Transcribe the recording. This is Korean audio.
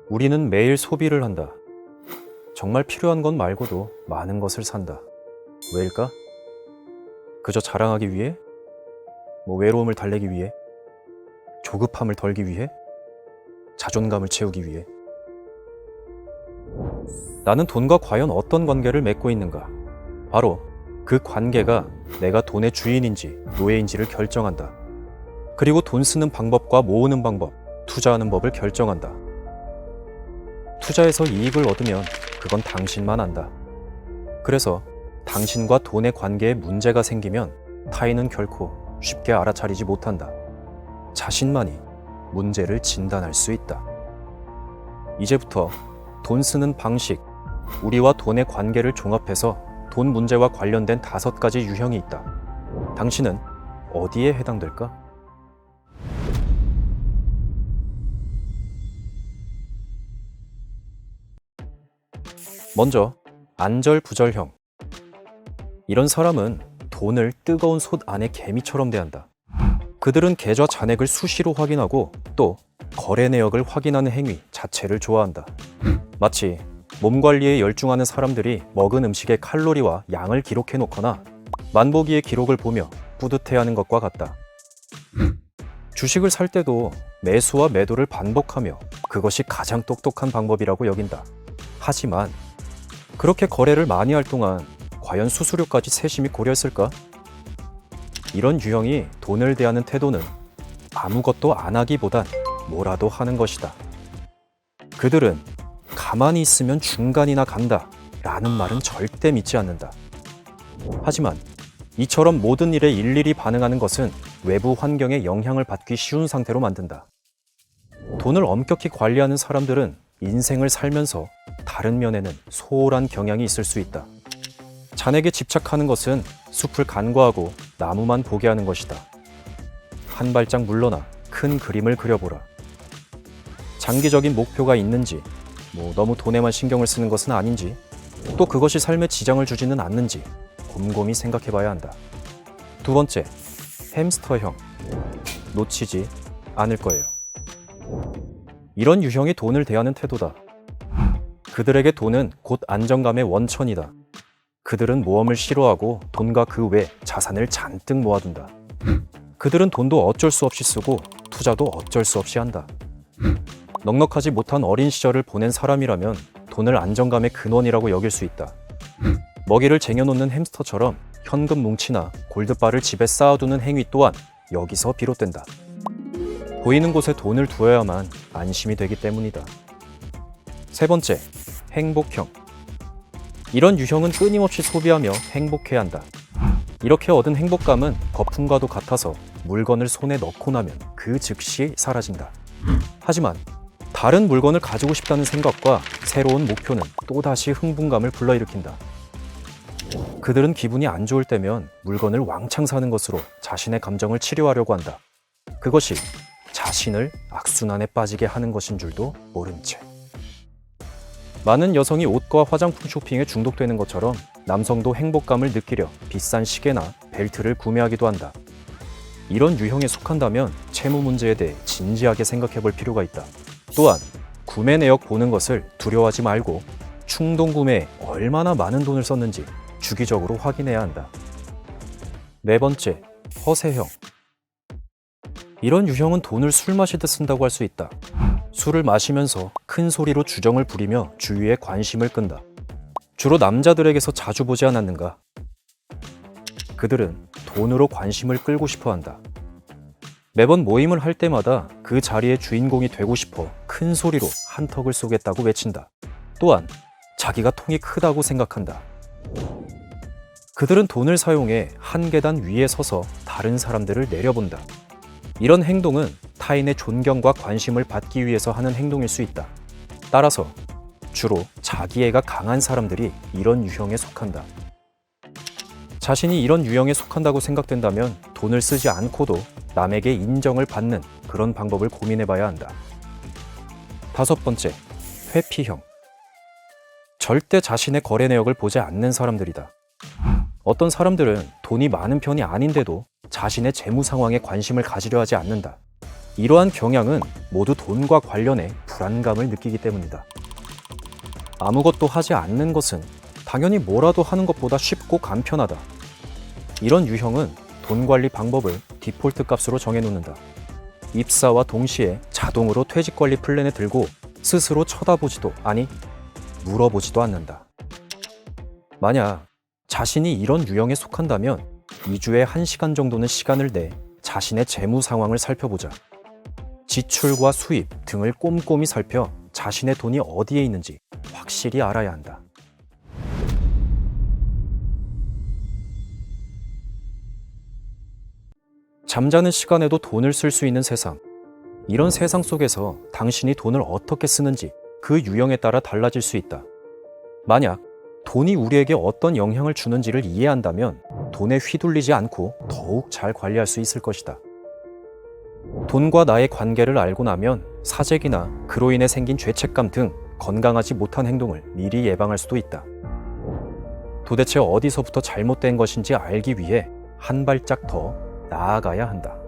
우리는 매일 소비를 한다. 정말 필요한 것 말고도 많은 것을 산다. 왜일까? 그저 자랑하기 위해? 외로움을 달래기 위해? 조급함을 덜기 위해? 자존감을 채우기 위해? 나는 돈과 과연 어떤 관계를 맺고 있는가? 바로 그 관계가 내가 돈의 주인인지 노예인지를 결정한다. 그리고 돈 쓰는 방법과 모으는 방법, 투자하는 법을 결정한다. 투자해서 이익을 얻으면 그건 당신만 안다. 그래서 당신과 돈의 관계에 문제가 생기면 타인은 결코 쉽게 알아차리지 못한다. 자신만이 문제를 진단할 수 있다. 이제부터 돈 쓰는 방식, 우리와 돈의 관계를 종합해서 돈 문제와 관련된 5가지 유형이 있다. 당신은 어디에 해당될까? 먼저 안절부절형. 이런 사람은 돈을 뜨거운 솥 안의 개미처럼 대한다. 그들은 계좌 잔액을 수시로 확인하고 또 거래 내역을 확인하는 행위 자체를 좋아한다. 마치 몸 관리에 열중하는 사람들이 먹은 음식의 칼로리와 양을 기록해 놓거나 만보기의 기록을 보며 뿌듯해하는 것과 같다. 주식을 살 때도 매수와 매도를 반복하며 그것이 가장 똑똑한 방법이라고 여긴다. 하지만 그렇게 거래를 많이 할 동안 과연 수수료까지 세심히 고려했을까? 이런 유형이 돈을 대하는 태도는 아무것도 안 하기보단 뭐라도 하는 것이다. 그들은 가만히 있으면 중간이나 간다 라는 말은 절대 믿지 않는다. 하지만 이처럼 모든 일에 일일이 반응하는 것은 외부 환경에 영향을 받기 쉬운 상태로 만든다. 돈을 엄격히 관리하는 사람들은 인생을 살면서 다른 면에는 소홀한 경향이 있을 수 있다. 잔액에 집착하는 것은 숲을 간과하고 나무만 보게 하는 것이다. 한 발짝 물러나 큰 그림을 그려보라. 장기적인 목표가 있는지, 너무 돈에만 신경을 쓰는 것은 아닌지, 또 그것이 삶에 지장을 주지는 않는지 곰곰이 생각해봐야 한다. 2번째, 햄스터형. 놓치지 않을 거예요. 이런 유형이 돈을 대하는 태도다. 그들에게 돈은 곧 안정감의 원천이다. 그들은 모험을 싫어하고 돈과 그 외 자산을 잔뜩 모아둔다. 그들은 돈도 어쩔 수 없이 쓰고 투자도 어쩔 수 없이 한다. 넉넉하지 못한 어린 시절을 보낸 사람이라면 돈을 안정감의 근원이라고 여길 수 있다. 먹이를 쟁여놓는 햄스터처럼 현금 뭉치나 골드바를 집에 쌓아두는 행위 또한 여기서 비롯된다. 보이는 곳에 돈을 두어야만 안심이 되기 때문이다. 3번째, 행복형. 이런 유형은 끊임없이 소비하며 행복해야 한다. 이렇게 얻은 행복감은 거품과도 같아서 물건을 손에 넣고 나면 그 즉시 사라진다. 하지만 다른 물건을 가지고 싶다는 생각과 새로운 목표는 또다시 흥분감을 불러일으킨다. 그들은 기분이 안 좋을 때면 물건을 왕창 사는 것으로 자신의 감정을 치료하려고 한다. 그것이 자신을 악순환에 빠지게 하는 것인 줄도 모른 채. 많은 여성이 옷과 화장품 쇼핑에 중독되는 것처럼 남성도 행복감을 느끼려 비싼 시계나 벨트를 구매하기도 한다. 이런 유형에 속한다면 채무 문제에 대해 진지하게 생각해 볼 필요가 있다. 또한 구매 내역 보는 것을 두려워하지 말고 충동 구매에 얼마나 많은 돈을 썼는지 주기적으로 확인해야 한다. 4번째, 허세형. 이런 유형은 돈을 술 마시듯 쓴다고 할 수 있다. 술을 마시면서 큰 소리로 주정을 부리며 주위에 관심을 끈다. 주로 남자들에게서 자주 보지 않았는가? 그들은 돈으로 관심을 끌고 싶어 한다. 매번 모임을 할 때마다 그 자리의 주인공이 되고 싶어 큰 소리로 한턱을 쏘겠다고 외친다. 또한 자기가 통이 크다고 생각한다. 그들은 돈을 사용해 한 계단 위에 서서 다른 사람들을 내려본다. 이런 행동은 타인의 존경과 관심을 받기 위해서 하는 행동일 수 있다. 따라서 주로 자기애가 강한 사람들이 이런 유형에 속한다. 자신이 이런 유형에 속한다고 생각된다면 돈을 쓰지 않고도 남에게 인정을 받는 그런 방법을 고민해봐야 한다. 5번째, 회피형. 절대 자신의 거래 내역을 보지 않는 사람들이다. 어떤 사람들은 돈이 많은 편이 아닌데도 자신의 재무 상황에 관심을 가지려 하지 않는다. 이러한 경향은 모두 돈과 관련해 불안감을 느끼기 때문이다. 아무것도 하지 않는 것은 당연히 뭐라도 하는 것보다 쉽고 간편하다. 이런 유형은 돈 관리 방법을 디폴트 값으로 정해놓는다. 입사와 동시에 자동으로 퇴직 관리 플랜에 들고 스스로 쳐다보지도, 아니 물어보지도 않는다. 만약 자신이 이런 유형에 속한다면 2주에 1시간 정도는 시간을 내 자신의 재무 상황을 살펴보자. 지출과 수입 등을 꼼꼼히 살펴 자신의 돈이 어디에 있는지 확실히 알아야 한다. 잠자는 시간에도 돈을 쓸 수 있는 세상. 이런 세상 속에서 당신이 돈을 어떻게 쓰는지 그 유형에 따라 달라질 수 있다. 만약 돈이 우리에게 어떤 영향을 주는지를 이해한다면 돈에 휘둘리지 않고 더욱 잘 관리할 수 있을 것이다. 돈과 나의 관계를 알고 나면 사재기나 그로 인해 생긴 죄책감 등 건강하지 못한 행동을 미리 예방할 수도 있다. 도대체 어디서부터 잘못된 것인지 알기 위해 한 발짝 더 나아가야 한다.